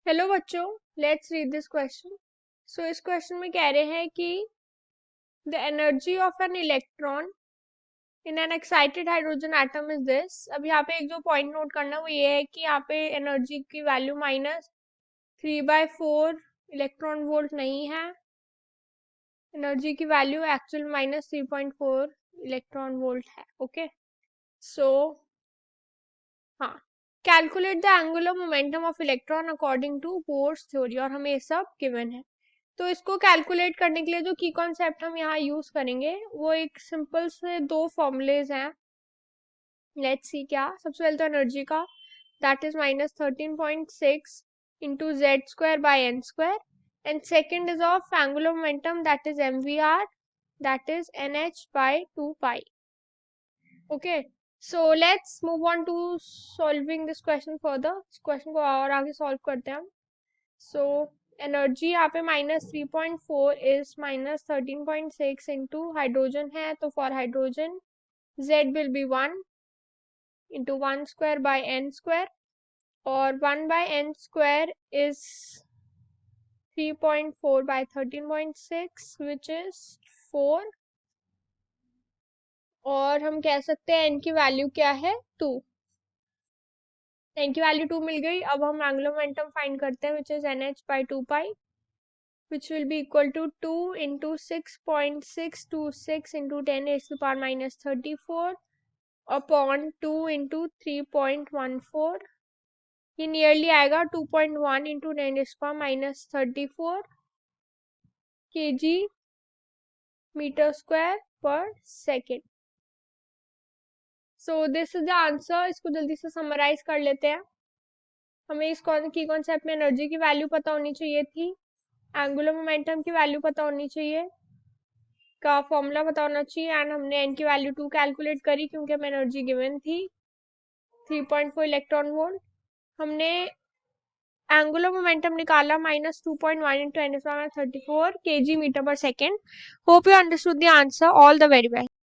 Hello बच्चों, let's read this question. सो इस question में कह रहे हैं कि the energy of an electron in an excited hydrogen atom is this. अब यहाँ पे एक जो पॉइंट नोट करना वो ये है कि यहाँ पे एनर्जी की वैल्यू -3/4 इलेक्ट्रॉन वोल्ट नहीं है। एनर्जी की वैल्यू एक्चुअल -3.4 इलेक्ट्रॉन वोल्ट है। ओके, सो हाँ, calculate the angular momentum of electron according to Bohr's theory, और हमें ये सब गिवन है। तो इसको कैलकुलेट करने के लिए जो की कॉन्सेप्ट हम यहाँ यूज करेंगे वो एक सिंपल से दो फॉर्मूलेज हैं। लेट्स सी क्या। सबसे पहले तो एनर्जी का, that is -13.6 into z² by n², and second is of angular momentum, that is mvr, that is nh/2π। Okay, so let's move on to solving this question further. इस question को और आगे solve करते हैं हम। So energy यहाँ पे -3.4 is -13.6 into hydrogen है, तो for hydrogen z will be 1 into 1² by n², और 1/n² is 3.4 bye 13.6 which is 4, और हम कह सकते हैं n की वैल्यू क्या है 2। n की वैल्यू 2 मिल गई। अब हम एंगुलर मोमेंटम फाइंड करते हैं which is nh/2π, which will be equal to 2 into 6.626 into 10 raised to the power -34 upon 2 into 3.14। ये नियरली आएगा 2.1 into 10 raised to the power -34 kg metre square पर second. So this is the answer. इसको जल्दी से summarise कर लेते हैं। हमें इस की कॉन्सेप्ट में एनर्जी की वैल्यू पता होनी चाहिए थी, एंगुलर मोमेंटम की वैल्यू पता होनी चाहिए, का फॉर्मूला पता होना चाहिए, एंड हमने n की वैल्यू 2 कैलकुलेट करी क्योंकि हमें एनर्जी गिवन थी 3.4 इलेक्ट्रॉन वोल्ट। हमने एंगुलर मोमेंटम निकाला -2.1 इंटू 10⁻34 kg मीटर पर second. Hope you understood the answer. All the very best.